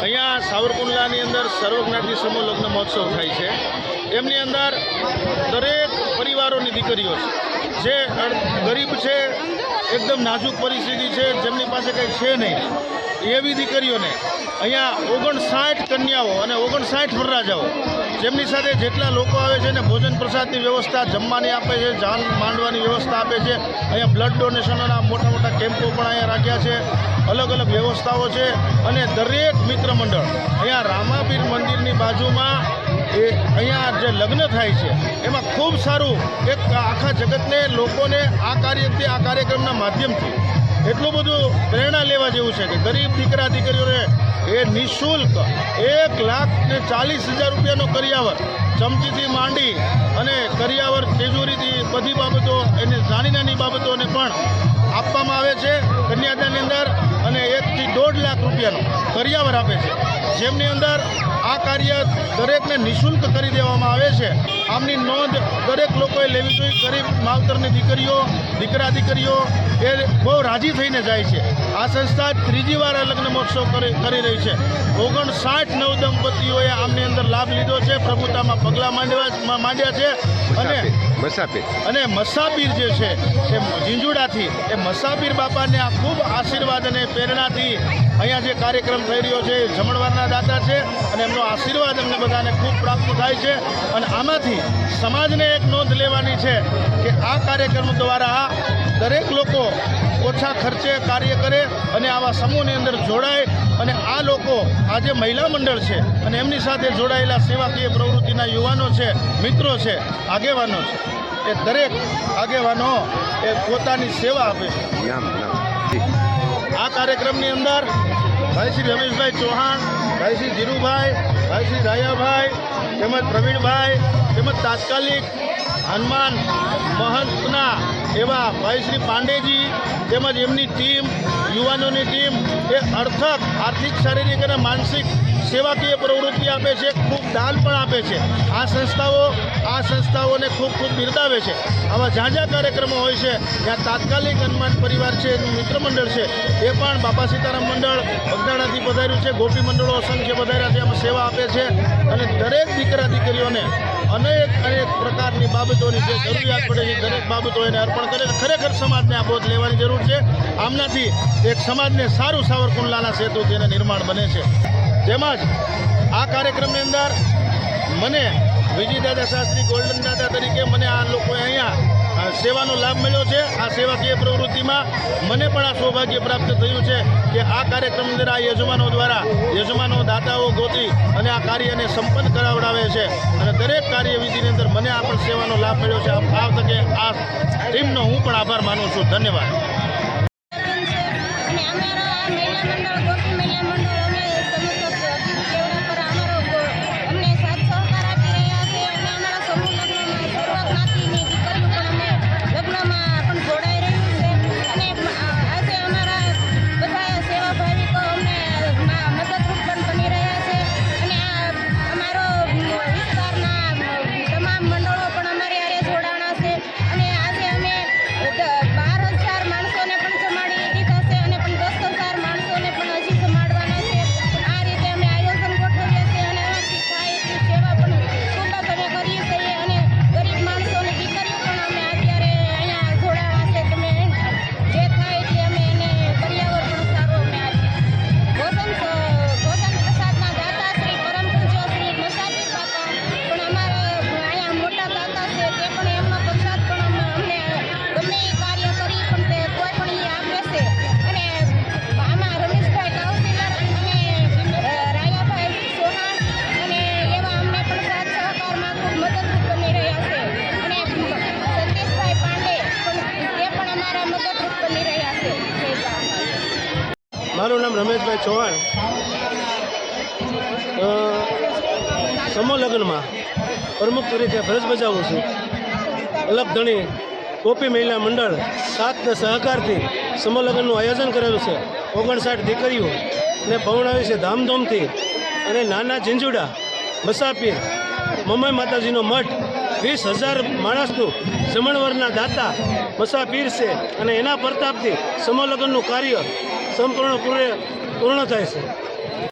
અહીંયા સાવરકુંડલાની અંદર સર્વજ્ઞાતિ સમૂહ લગ્ન મહોત્સવ થાય છે। એમની અંદર દરેક પરિવારોની દીકરીઓ છે જે ગરીબ છે, એકદમ નાજુક પરિસ્થિતિ છે, જેમની પાસે કંઈ છે નહીં, એવી દીકરીઓને અહીંયા 59 કન્યાઓ અને 59 વરરાજાઓ જેમની સાથે જેટલા લોકો આવે છે ને ભોજન પ્રસાદની વ્યવસ્થા, જમવાની આપે છે, જાન માંડવાની વ્યવસ્થા આપે છે। અહીંયા બ્લડ ડોનેશનોના મોટા મોટા કેમ્પો પણ અહીંયા રાખ્યા છે, અલગ અલગ વ્યવસ્થાઓ છે। અને દરેક મિત્ર મંડળ અહીંયા રામાપીર મંદિરની બાજુમાં અહીંયા જે લગ્ન થાય છે એમાં ખૂબ સારું એક આખા જગતને લોકોને આ કાર્યક્રમના માધ્યમથી એટલું બધું પ્રેરણા લેવા જેવું છે કે ગરીબ દીકરા દીકરીઓને એ નિઃશુલ્ક 1,40,000 રૂપિયાનો કરિયાવર ચમચીથી માંડી અને કરિયાવર તેજોરીથી બધી બાબતો એને નાની નાની બાબતોને પણ આપવામાં આવે છે કન્યાદાનની અંદર। અને 1 થી 1.5 લાખ રૂપિયાનો કરિયાવર આપે છે, જેમની અંદર આ કાર્ય દરેકને નિઃશુલ્ક કરી દેવામાં આવે છે। આમની નોંધ દરેક લોકોએ લેવી જોઈએ। ગરીબ માવતરની દીકરા દીકરીઓ એ બહુ રાજી થઈને જાય છે। આ સંસ્થા ત્રીજી વાર લગ્ન મહોત્સવ કરી રહી છે। 59 નવદંપતીઓએ આમની અંદર લાભ લીધો છે, પ્રભુતામાં પગલાં માંડ્યા છે। અને મસાપીર જે છે એ ઝીંઝુડાથી એ મસાપીર બાપાને આ ખૂબ આશીર્વાદ અને પ્રેરણાથી અહીંયા જે કાર્યક્રમ થઈ રહ્યો છે જમણવારના દાતા છે અને એમનો આશીર્વાદ અમને બધાને ખૂબ પ્રાપ્ત થાય છે। અને આમાંથી સમાજને એક નોંધ લેવાની છે કે આ કાર્યક્રમ દ્વારા દરેક લોકો ઓછા ખર્ચે કાર્ય કરે અને આવા સમૂહની અંદર જોડાય। અને આ લોકો આજે મહિલા મંડળ છે અને એમની સાથે જોડાયેલા સેવાકીય પ્રવૃત્તિના યુવાનો છે, મિત્રો છે, આગેવાનો છે, એ દરેક આગેવાનો એ પોતાની સેવા આપે છે। આ કાર્યક્રમની અંદર ભાઈ શ્રી રમેશભાઈ ચૌહાણ, ભાઈ શ્રી ધીરુભાઈ, ભાઈ શ્રી રાયાભાઈ, તેમજ પ્રવીણભાઈ, તેમજ તાત્કાલિક હનુમાન મહંતના એવા ભાઈ શ્રી પાંડેજી, તેમજ એમની ટીમ, યુવાનોની ટીમ એ આર્થિક, શારીરિક અને માનસિક સેવાકીય પ્રવૃત્તિ આપે છે, ખૂબ દાન પણ આપે છે। આ સંસ્થાઓને ખૂબ બિરદાવે છે। આવા જ્યાં કાર્યક્રમો હોય છે ત્યાં તાત્કાલિક હનુમાન પરિવાર છે, મિત્ર મંડળ છે, એ પણ બાપા સીતારામ મંડળ બગદાણાથી પધાર્યું છે, ગોપી મંડળો અસંખ્ય પધાર્યા છે, એમાં સેવા આપે છે। અને દરેક દીકરા દીકરીઓને અનેક પ્રકારની બાબતોની જે જરૂરિયાત પડે છે દરેક બાબતો એને અર્પણ કરે છે। ખરેખર સમાજને આ બોધ લેવાની જરૂર છે। આમનાથી એક સમાજને સારું સાવરકુંડલાના સેતુથી એને નિર્માણ બને છે। તેમજ આ કાર્યક્રમની અંદર મને વિજયદાદા શાસ્ત્રી ગોલ્ડન દાદા તરીકે મને આ લોકોએ અહીંયા સેવાનો લાભ મળ્યો છે। આ સેવાકીય પ્રવૃત્તિમાં મને પણ આ સૌભાગ્ય પ્રાપ્ત થયું છે કે આ કાર્યક્રમ અંદર આ યજમાનો દાતાઓ ગોતી અને આ કાર્યને સંપન્ન કરાવડાવે છે। અને દરેક કાર્યવિધિની અંદર મને આ પણ સેવાનો લાભ મળ્યો છે। આ તકે આ ટીમનો હું પણ આભાર માનું છું। ધન્યવાદ। મારું નામ રમેશભાઈ ચૌહાણ। સમૂહ લગ્નમાં પ્રમુખ તરીકે ફરજ બજાવું છું। અલગ ધણી ગોપી મહિલા મંડળ 7 સહકારથી સમૂહ લગ્નનું આયોજન કરેલું છે। 59 દીકરીઓને પૌણાવી છે ધામધૂમથી। અને નાના ઝીંઝુડા મસાપીર મમઈ માતાજીનો મઠ 20,000 માણસનું જમણવારના દાતા મસાપીર છે અને એના પ્રતાપથી સમૂહ લગ્નનું કાર્ય સંપૂર્ણ થાય છે।